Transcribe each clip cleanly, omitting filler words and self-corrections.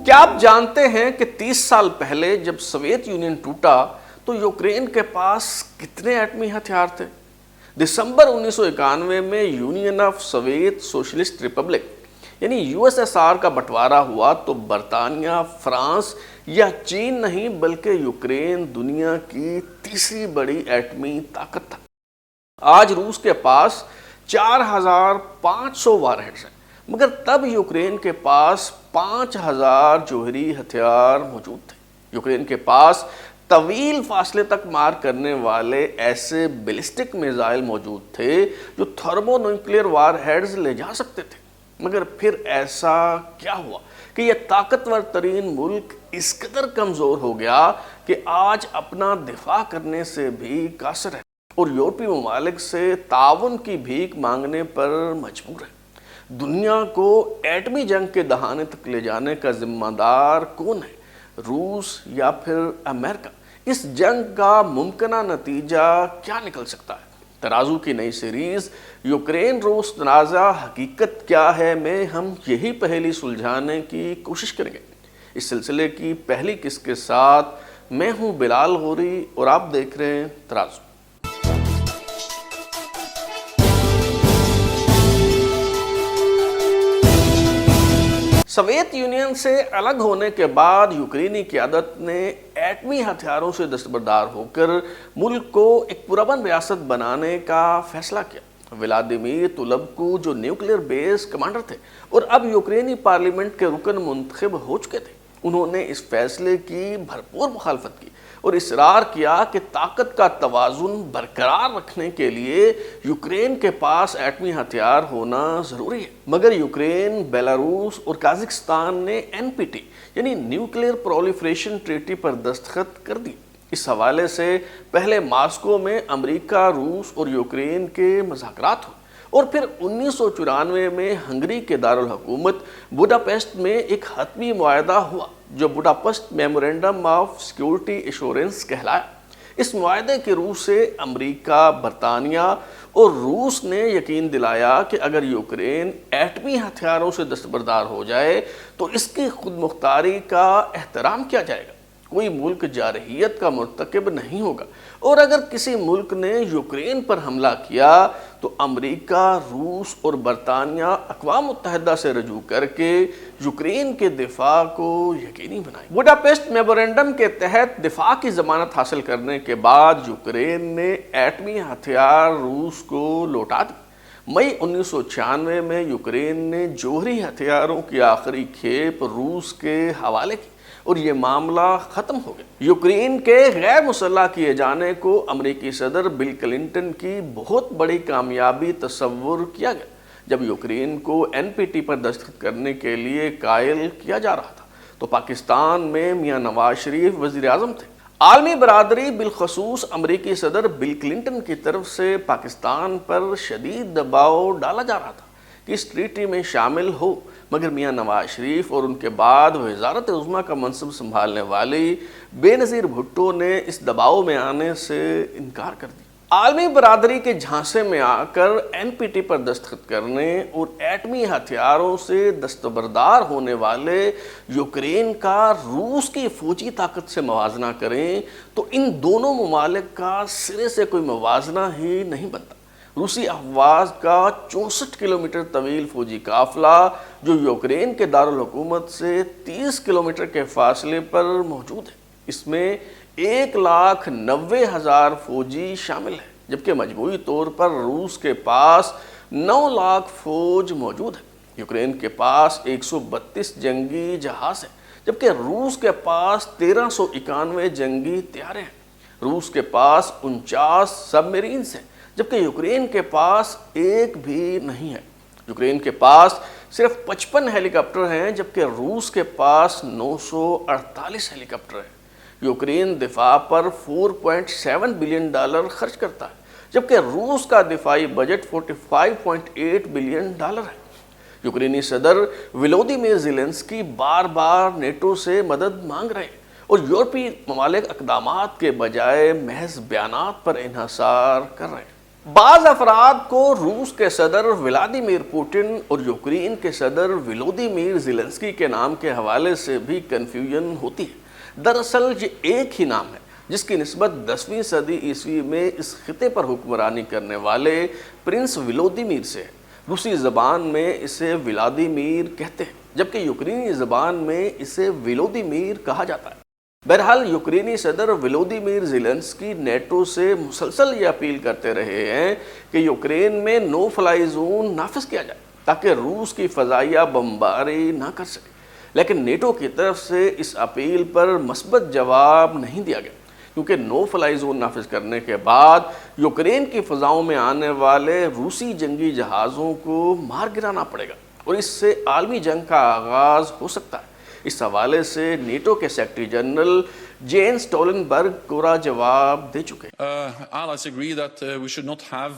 کیا آپ جانتے ہیں کہ 30 سال پہلے جب سوویت یونین ٹوٹا تو یوکرین کے پاس کتنے ایٹمی ہتھیار تھے؟ دسمبر 1991 میں union of Soviet socialist republic یعنی یو ایس ایس آر کا بٹوارا ہوا تو برطانیہ، فرانس یا چین نہیں بلکہ یوکرین دنیا کی تیسری بڑی ایٹمی طاقت تھا۔ آج روس کے پاس 4500 وار ہیڈز ہیں، مگر تب یوکرین کے پاس 5000 جوہری ہتھیار موجود تھے۔ یوکرین کے پاس طویل فاصلے تک مار کرنے والے ایسے بیلسٹک میزائل موجود تھے جو تھرمو نیوکلیئر وار ہیڈز لے جا سکتے تھے۔ مگر پھر ایسا کیا ہوا کہ یہ طاقتور ترین ملک اس قدر کمزور ہو گیا کہ آج اپنا دفاع کرنے سے بھی قاصر ہے اور یورپی ممالک سے تعاون کی بھیک مانگنے پر مجبور ہے؟ دنیا کو ایٹمی جنگ کے دہانے تک لے جانے کا ذمہ دار کون ہے؟ روس یا پھر امریکہ؟ اس جنگ کا ممکنہ نتیجہ کیا نکل سکتا ہے؟ ترازو کی نئی سیریز یوکرین روس تنازع حقیقت کیا ہے میں ہم یہی پہلی سلجھانے کی کوشش کریں گے۔ اس سلسلے کی پہلی قسط کے ساتھ میں ہوں بلال غوری اور آپ دیکھ رہے ہیں ترازو۔ سوویت یونین سے الگ ہونے کے بعد یوکرینی قیادت نے ایٹمی ہتھیاروں سے دستبردار ہو کر ملک کو ایک پرامن ریاست بنانے کا فیصلہ کیا۔ ولادیمیر تولبکو جو نیوکلیئر بیس کمانڈر تھے اور اب یوکرینی پارلیمنٹ کے رکن منتخب ہو چکے تھے، انہوں نے اس فیصلے کی بھرپور مخالفت کی اور اصرار کیا کہ طاقت کا توازن برقرار رکھنے کے لیے یوکرین کے پاس ایٹمی ہتھیار ہونا ضروری ہے۔ مگر یوکرین، بیلاروس اور قازقستان نے NPT یعنی نیوکلیئر پرولیفریشن ٹریٹی پر دستخط کر دی۔ اس حوالے سے پہلے ماسکو میں امریکہ، روس اور یوکرین کے مذاکرات ہوئے اور پھر 1994 میں ہنگری کے دارالحکومت بوڈاپیسٹ میں ایک حتمی معاہدہ ہوا جو Budapest memorandum of security assurance کہلایا۔ اس معاہدے کے روح سے امریکہ، برطانیہ اور روس نے یقین دلایا کہ اگر یوکرین ایٹمی ہتھیاروں سے دستبردار ہو جائے تو اس کی خود مختاری کا احترام کیا جائے گا، کوئی ملک جارحیت کا مرتکب نہیں ہوگا، اور اگر کسی ملک نے یوکرین پر حملہ کیا تو امریکہ، روس اور برطانیہ اقوام متحدہ سے رجوع کر کے یوکرین کے دفاع کو یقینی بنائیں۔ بوڈاپیسٹ میمورنڈم کے تحت دفاع کی ضمانت حاصل کرنے کے بعد یوکرین نے ایٹمی ہتھیار روس کو لوٹا دی۔ مئی 1996 میں یوکرین نے جوہری ہتھیاروں کی آخری کھیپ روس کے حوالے کی اور یہ معاملہ ختم ہو گیا۔ یوکرین کے غیر مسلح کیے جانے کو امریکی صدر بل کلنٹن کی بہت بڑی کامیابی تصور کیا گیا جب یوکرین کو NPT پر دستخط کرنے کے لیے قائل کیا جا رہا تھا تو پاکستان میں میاں نواز شریف وزیر اعظم تھے۔ عالمی برادری بالخصوص امریکی صدر بل کلنٹن کی طرف سے پاکستان پر شدید دباؤ ڈالا جا رہا تھا کہ اس ٹریٹی میں شامل ہو، مگر میاں نواز شریف اور ان کے بعد وزارت عظمیٰ کا منصب سنبھالنے والی بے نظیر بھٹو نے اس دباؤ میں آنے سے انکار کر دیا۔ عالمی برادری کے جھانسے میں آ کر NPT پر دستخط کرنے اور ایٹمی ہتھیاروں سے دستبردار ہونے والے یوکرین کا روس کی فوجی طاقت سے موازنہ کریں تو ان دونوں ممالک کا سرے سے کوئی موازنہ ہی نہیں بنتا۔ روسی افواج کا 64 کلومیٹر طویل فوجی قافلہ جو یوکرین کے دارالحکومت سے 30 کلومیٹر کے فاصلے پر موجود ہے، اس میں 1,90,000 فوجی شامل ہیں، جبکہ مجموعی طور پر روس کے پاس 9 لاکھ فوج موجود ہے۔ یوکرین کے پاس 132 جنگی جہاز ہیں، جبکہ روس کے پاس 1391 جنگی طیارے ہیں۔ روس کے پاس 49 سب میرینز ہیں، جبکہ یوکرین کے پاس ایک بھی نہیں ہے۔ یوکرین کے پاس صرف 55 ہیلی کاپٹر ہیں، جبکہ روس کے پاس 948 ہیلی کاپٹر ہیں۔ یوکرین دفاع پر $4.7 بلین خرچ کرتا ہے، جبکہ روس کا دفاعی بجٹ $45.8 بلین ہے۔ یوکرینی صدر ولودیمیر زیلنسکی بار بار نیٹو سے مدد مانگ رہے ہیں اور یورپی ممالک اقدامات کے بجائے محض بیانات پر انحصار کر رہے ہیں۔ بعض افراد کو روس کے صدر ولادیمیر پوٹن اور یوکرین کے صدر ولودیمیر زیلنسکی کے نام کے حوالے سے بھی کنفیوژن ہوتی ہے۔ دراصل یہ ایک ہی نام ہے جس کی نسبت 10ویں صدی عیسوی میں اس خطے پر حکمرانی کرنے والے پرنس ولودیمیر سے ہے۔ روسی زبان میں اسے ولادیمیر کہتے ہیں جبکہ یوکرینی زبان میں اسے ولودیمیر کہا جاتا ہے۔ بہرحال یوکرینی صدر ولودیمیر زیلنسکی نیٹو سے مسلسل یہ اپیل کرتے رہے ہیں کہ یوکرین میں نو فلائی زون نافذ کیا جائے تاکہ روس کی فضائیہ بمباری نہ کر سکے، لیکن نیٹو کی طرف سے اس اپیل پر مثبت جواب نہیں دیا گیا کیونکہ نو فلائی زون نافذ کرنے کے بعد یوکرین کی فضاؤں میں آنے والے روسی جنگی جہازوں کو مار گرانا پڑے گا اور اس سے عالمی جنگ کا آغاز ہو سکتا ہے۔ اس حوالے سے نیٹو کے سیکرٹری جنرل جینس ٹولنبرگ کوڑا جواب دے چکے ہیں۔ Allies agree that we should not have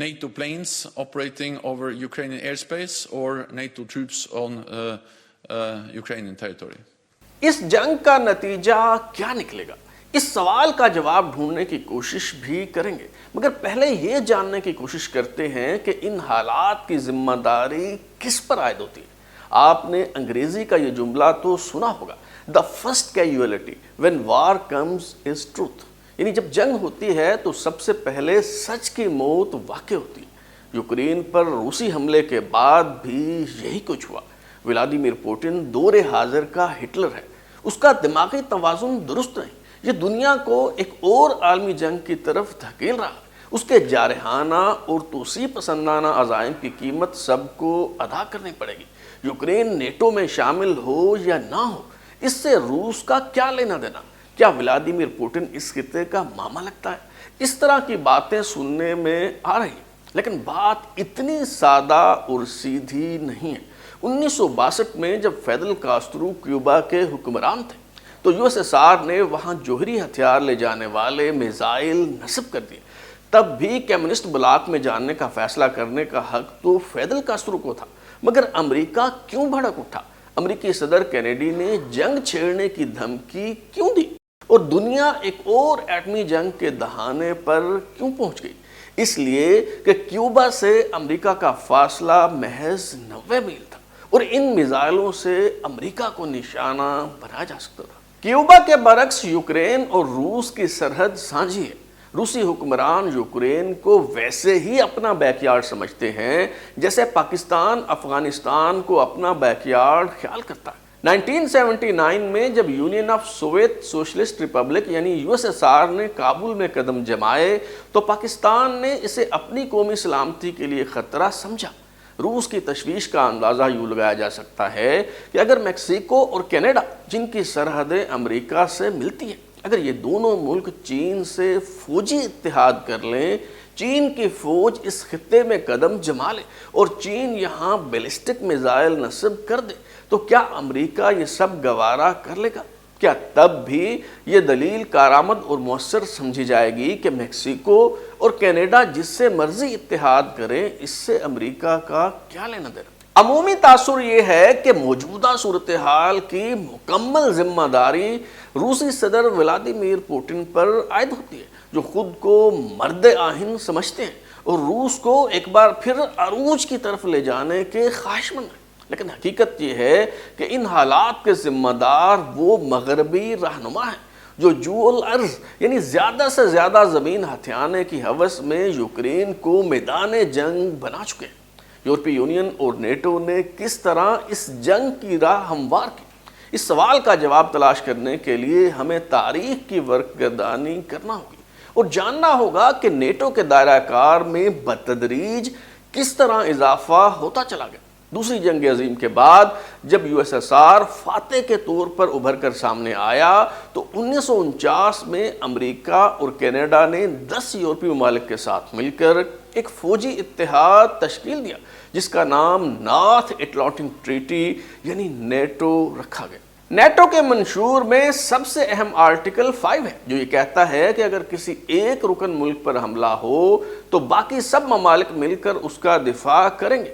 NATO planes operating over Ukrainian airspace or NATO troops on Ukrainian territory. اس جنگ کا نتیجہ کیا نکلے گا؟ اس سوال کا جواب ڈھونڈنے کی کوشش بھی کریں گے، مگر پہلے یہ جاننے کی کوشش کرتے ہیں کہ ان حالات کی ذمہ داری کس پر عائد ہوتی ہے۔ آپ نے انگریزی کا یہ جملہ تو سنا ہوگا، the first casualty when war comes is truth، یعنی جب جنگ ہوتی ہے تو سب سے پہلے سچ کی موت واقع ہوتی ہے۔ یوکرین پر روسی حملے کے بعد بھی یہی کچھ ہوا۔ ولادیمیر پوٹن دور حاضر کا ہٹلر ہے، اس کا دماغی توازن درست نہیں، یہ دنیا کو ایک اور عالمی جنگ کی طرف دھکیل رہا ہے۔ اس کے جارحانہ اور توسیع پسندانہ عزائم کی قیمت سب کو ادا کرنی پڑے گی۔ یوکرین نیٹو میں شامل ہو یا نہ ہو، اس سے روس کا کیا لینا دینا؟ کیا ولادیمیر پوٹن اس خطے کا ماما لگتا ہے؟ اس طرح کی باتیں سننے میں آ رہی ہیں، لیکن بات اتنی سادہ اور سیدھی نہیں ہے۔ 1962 میں جب فیدل کاسترو کیوبا کے حکمران تھے تو USSR نے وہاں جوہری ہتھیار لے جانے والے میزائل نصب کر دیے۔ تب بھی کمیونسٹ بلاک میں جانے کا فیصلہ کرنے کا حق تو فیدل کاسترو کو تھا، مگر امریکہ کیوں بھڑک اٹھا؟ امریکی صدر کینیڈی نے جنگ چھیڑنے کی دھمکی کیوں دی؟ اور دنیا ایک اور ایٹمی جنگ کے دہانے پر کیوں پہنچ گئی؟ اس لیے کہ کیوبا سے امریکہ کا فاصلہ محض 90 میل تھا اور ان میزائلوں سے امریکہ کو نشانہ بنایا جا سکتا تھا۔ کیوبا کے برعکس یوکرین اور روس کی سرحد سانجھی ہے۔ روسی حکمران یوکرین کو ویسے ہی اپنا بیک یارڈ سمجھتے ہیں جیسے پاکستان افغانستان کو اپنا بیک یارڈ خیال کرتا ہے۔ 1979 میں جب union of Soviet socialist republic یعنی USSR نے کابل میں قدم جمائے تو پاکستان نے اسے اپنی قومی سلامتی کے لیے خطرہ سمجھا۔ روس کی تشویش کا اندازہ یوں لگایا جا سکتا ہے کہ اگر میکسیکو اور کینیڈا جن کی سرحدیں امریکہ سے ملتی ہیں، اگر یہ دونوں ملک چین سے فوجی اتحاد کر لیں، چین کی فوج اس خطے میں قدم جما لے اور چین یہاں بیلسٹک میزائل نصب کر دے تو کیا امریکہ یہ سب گوارا کر لے گا؟ کیا تب بھی یہ دلیل کارآمد اور مؤثر سمجھی جائے گی کہ میکسیکو اور کینیڈا جس سے مرضی اتحاد کریں، اس سے امریکہ کا کیا لینا دینا؟ عمومی تاثر یہ ہے کہ موجودہ صورتحال کی مکمل ذمہ داری روسی صدر ولادیمیر پوٹن پر عائد ہوتی ہے، جو خود کو مرد آہن سمجھتے ہیں اور روس کو ایک بار پھر عروج کی طرف لے جانے کے خواہشمند ہیں۔ لیکن حقیقت یہ ہے کہ ان حالات کے ذمہ دار وہ مغربی رہنما ہیں جو جول ارض یعنی زیادہ سے زیادہ زمین ہتھیانے کی ہوس میں یوکرین کو میدان جنگ بنا چکے ہیں۔ یورپی یونین اور نیٹو نے کس طرح اس جنگ کی راہ ہموار کی؟ اس سوال کا جواب تلاش کرنے کے لیے ہمیں تاریخ کی ورق گردانی کرنا ہوگی اور جاننا ہوگا کہ نیٹو کے دائرہ کار میں بتدریج کس طرح اضافہ ہوتا چلا گیا۔ دوسری جنگ عظیم کے بعد جب USSR فاتح کے طور پر ابھر کر سامنے آیا تو 1949 میں امریکہ اور کینیڈا نے 10 یورپی ممالک کے ساتھ مل کر ایک فوجی اتحاد تشکیل دیا جس کا نام نارتھ اٹلانٹک ٹریٹی یعنی نیٹو رکھا گیا۔ نیٹو کے منشور میں سب سے اہم آرٹیکل 5 ہے جو یہ کہتا ہے کہ اگر کسی ایک رکن ملک پر حملہ ہو تو باقی سب ممالک مل کر اس کا دفاع کریں گے۔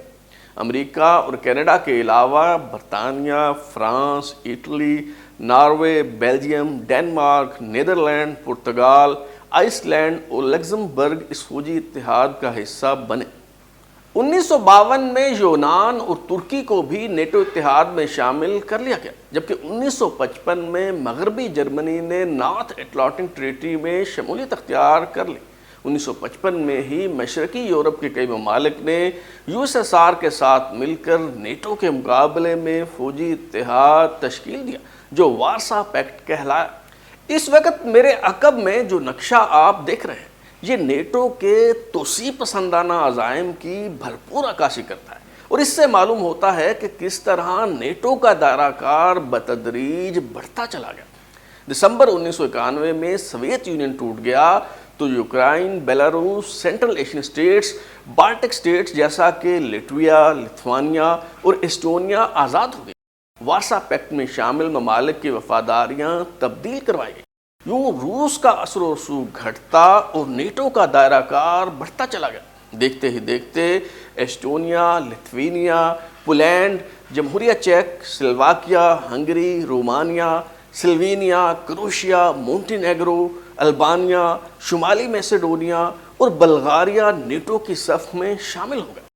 امریکہ اور کینیڈا کے علاوہ برطانیہ، France, Italy, Norway, Belgium, Denmark, Netherland, Portugal, Iceland اور لگزمبرگ اس فوجی اتحاد کا حصہ بنے۔ 1952 میں یونان اور ترکی کو بھی نیٹو اتحاد میں شامل کر لیا گیا، جبکہ 1955 میں مغربی جرمنی نے نارتھ اٹلانٹک ٹریٹی میں شمولیت اختیار کر لی۔ 1955 میں ہی مشرقی یورپ کے کئی ممالک نے یو ایس ایس آر کے ساتھ مل کر نیٹو کے مقابلے میں فوجی اتحاد تشکیل دیا، جو وارسا پیکٹ کہلایا۔ اس وقت میرے عقب میں جو نقشہ آپ دیکھ رہے ہیں، یہ نیٹو کے توسیع پسندانہ عزائم کی بھرپور عکاسی کرتا ہے، اور اس سے معلوم ہوتا ہے کہ کس طرح نیٹو کا دائرہ کار بتدریج بڑھتا چلا گیا۔ دسمبر 1991 میں سوویت یونین ٹوٹ گیا تو Ukraine, Belarus, Central Asian states, Baltic states جیسا کہ لٹویا، لتھوانیا اور ایسٹونیا آزاد ہو گئی۔ وارسا پیکٹ میں شامل ممالک کی وفاداریاں تبدیل کروائی گئی۔ یوں روس کا اثر و رسوخ گھٹتا اور نیٹو کا دائرہ کار بڑھتا چلا گیا۔ دیکھتے ہی دیکھتے ایسٹونیا، لتھوینیا، پولینڈ، جمہوریہ چیک، سلوواکیا، ہنگری، رومانیا، سلوینیا، کروشیا، مونٹینیگرو، البانیا، شمالی میسیڈونیا اور بلغاریہ نیٹو کی صف میں شامل ہو گئے۔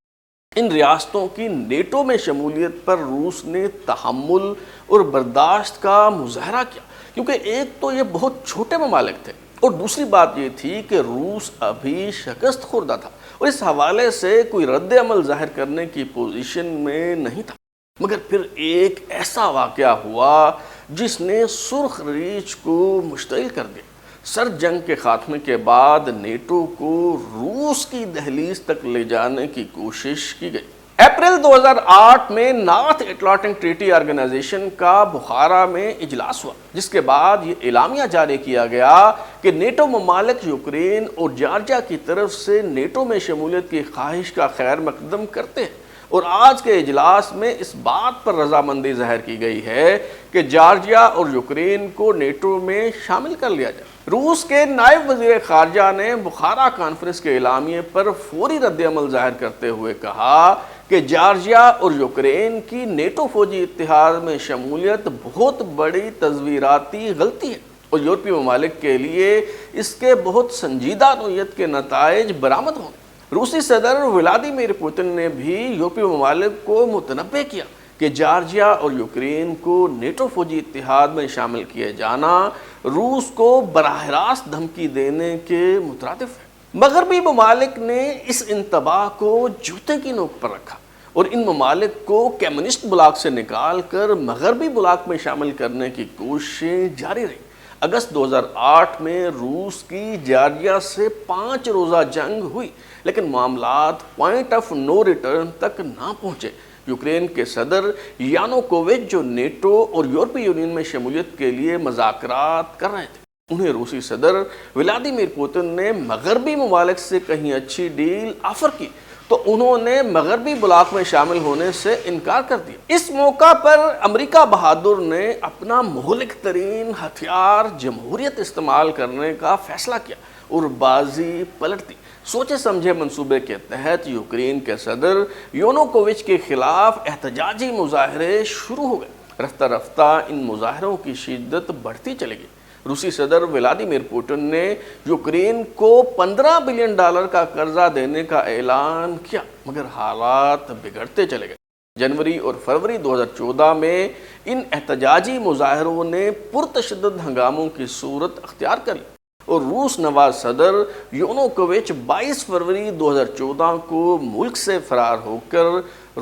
ان ریاستوں کی نیٹو میں شمولیت پر روس نے تحمل اور برداشت کا مظاہرہ کیا، کیونکہ ایک تو یہ بہت چھوٹے ممالک تھے، اور دوسری بات یہ تھی کہ روس ابھی شکست خوردہ تھا اور اس حوالے سے کوئی رد عمل ظاہر کرنے کی پوزیشن میں نہیں تھا۔ مگر پھر ایک ایسا واقعہ ہوا جس نے سرخ ریچھ کو مشتعل کر دیا۔ سرد جنگ کے خاتمے کے بعد نیٹو کو روس کی دہلیز تک لے جانے کی کوشش کی گئی۔ اپریل 2008 میں نارتھ اٹلانٹک ٹریٹی آرگنائزیشن کا بخارا میں اجلاس ہوا، جس کے بعد یہ اعلامیہ جاری کیا گیا کہ نیٹو ممالک یوکرین اور جارجیا کی طرف سے نیٹو میں شمولیت کی خواہش کا خیر مقدم کرتے ہیں، اور آج کے اجلاس میں اس بات پر رضامندی ظاہر کی گئی ہے کہ جارجیا اور یوکرین کو نیٹو میں شامل کر لیا جائے۔ روس کے نائب وزیر خارجہ نے بخارا کانفرنس کے اعلامیے پر فوری رد عمل ظاہر کرتے ہوئے کہا کہ جارجیا اور یوکرین کی نیٹو فوجی اتحاد میں شمولیت بہت بڑی تصویراتی غلطی ہے، اور یورپی ممالک کے لیے اس کے بہت سنجیدہ نوعیت کے نتائج برآمد ہوں گے۔ روسی صدر ولادیمیر پوتن نے بھی یورپی ممالک کو متنبہ کیا کہ جارجیا اور یوکرین کو نیٹو فوجی اتحاد میں شامل کیے جانا روس کو براہ راست دھمکی دینے کے مترادف ہے۔ مغربی ممالک نے اس انتباہ کو جوتے کی نوک پر رکھا اور ان ممالک کو کمیونسٹ بلاک سے نکال کر مغربی بلاک میں شامل کرنے کی کوششیں جاری رہیں۔ اگست 2008 میں روس کی جارجیا سے 5 روزہ جنگ ہوئی، لیکن معاملات پوائنٹ آف نو ریٹرن تک نہ پہنچے۔ یوکرین کے صدر یانوکووچ، جو نیٹو اور یورپی یونین میں شمولیت کے لیے مذاکرات کر رہے تھے، انہیں روسی صدر ولادیمیر پوتن نے مغربی ممالک سے کہیں اچھی ڈیل آفر کی تو انہوں نے مغربی بلاک میں شامل ہونے سے انکار کر دیا۔ اس موقع پر امریکہ بہادر نے اپنا مہلک ترین ہتھیار جمہوریت استعمال کرنے کا فیصلہ کیا اور بازی پلٹ دی۔ سوچے سمجھے منصوبے کے تحت یوکرین کے صدر یانوکووچ کے خلاف احتجاجی مظاہرے شروع ہو گئے۔ رفتہ رفتہ ان مظاہروں کی شدت بڑھتی چلی گئی۔ روسی صدر ولادیمیر پوتن نے یوکرین کو $15 بلین کا قرضہ دینے کا اعلان کیا، مگر حالات بگڑتے چلے گئے۔ جنوری اور فروری 2014 میں ان احتجاجی مظاہروں نے پرتشدد ہنگاموں کی صورت اختیار کر لی اور روس نواز صدر یانوکووچ 22 فروری 2014 کو ملک سے فرار ہو کر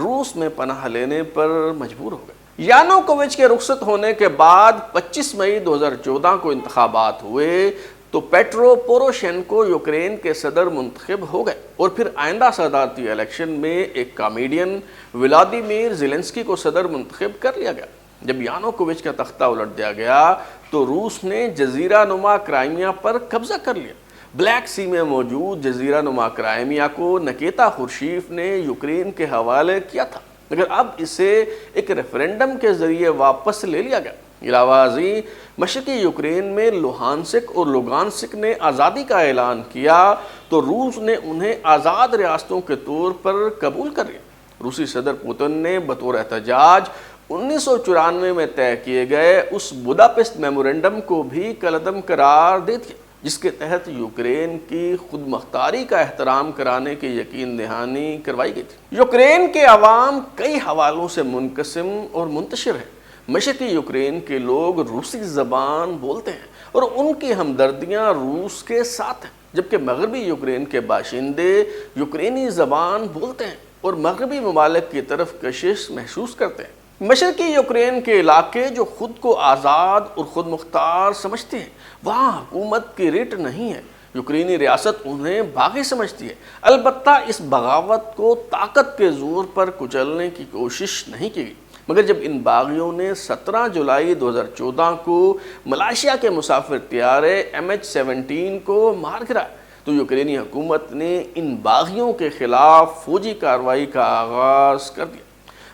روس میں پناہ لینے پر مجبور ہو گئے۔ یانوکووچ کے رخصت ہونے کے بعد 25 مئی 2014 کو انتخابات ہوئے تو پیٹرو پوروشینکو یوکرین کے صدر منتخب ہو گئے، اور پھر آئندہ صدارتی الیکشن میں ایک کامیڈین ولادیمیر زیلنسکی کو صدر منتخب کر لیا گیا۔ جب یانوکووچ کا تختہ الٹ دیا گیا تو روس نے جزیرہ نما کرائمیا پر قبضہ کر لیا۔ بلیک سی میں موجود جزیرہ نما کرائمیا کو نکیتا خروشیف نے یوکرین کے حوالے کیا تھا، مگر اب اسے ایک ریفرینڈم کے ذریعے واپس لے لیا گیا۔ علاوہ ازیں مشرقی یوکرین میں لوہانسک اور لوگانسک نے آزادی کا اعلان کیا تو روس نے انہیں آزاد ریاستوں کے طور پر قبول کر لیا۔ روسی صدر پوتن نے بطور احتجاج 1994 میں طے کیے گئے اس بداپیسٹ میمورنڈم کو بھی کالعدم قرار دے دیا۔ جس کے تحت یوکرین کی خود مختاری کا احترام کرانے کی یقین دہانی کروائی گئی تھی۔ یوکرین کے عوام کئی حوالوں سے منقسم اور منتشر ہے۔ مشرقی یوکرین کے لوگ روسی زبان بولتے ہیں اور ان کی ہمدردیاں روس کے ساتھ ہیں، جبکہ مغربی یوکرین کے باشندے یوکرینی زبان بولتے ہیں اور مغربی ممالک کی طرف کشش محسوس کرتے ہیں۔ مشرقی یوکرین کے علاقے جو خود کو آزاد اور خود مختار سمجھتے ہیں، وہاں حکومت کی رٹ نہیں ہے۔ یوکرینی ریاست انہیں باغی سمجھتی ہے، البتہ اس بغاوت کو طاقت کے زور پر کچلنے کی کوشش نہیں کی گئی، مگر جب ان باغیوں نے 17 جولائی 2014 کو ملائیشیا کے مسافر طیارے MH17 کو مار گرایا تو یوکرینی حکومت نے ان باغیوں کے خلاف فوجی کارروائی کا آغاز کر دیا۔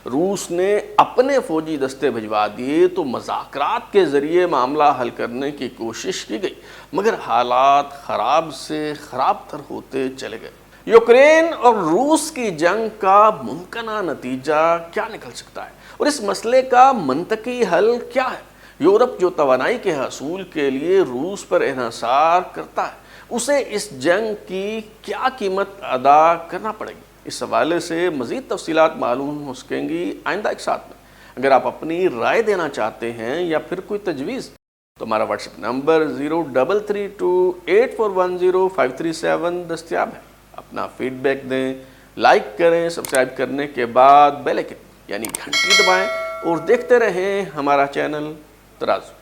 روس نے اپنے فوجی دستے بھجوا دیے تو مذاکرات کے ذریعے معاملہ حل کرنے کی کوشش کی گئی، مگر حالات خراب سے خراب تر ہوتے چلے گئے۔ یوکرین اور روس کی جنگ کا ممکنہ نتیجہ کیا نکل سکتا ہے اور اس مسئلے کا منطقی حل کیا ہے؟ یورپ جو توانائی کے حصول کے لیے روس پر انحصار کرتا ہے، اسے اس جنگ کی کیا قیمت ادا کرنا پڑے گی؟ اس حوالے سے مزید تفصیلات معلوم ہو سکیں گی آئندہ ایک ساتھ میں۔ اگر آپ اپنی رائے دینا چاہتے ہیں یا پھر کوئی تجویز تو ہمارا واٹس ایپ نمبر 033284105337 دستیاب ہے۔ اپنا فیڈ بیک دیں، لائک کریں، سبسکرائب کرنے کے بعد بیل آئکن یعنی گھنٹی دبائیں اور دیکھتے رہیں ہمارا چینل ترازو۔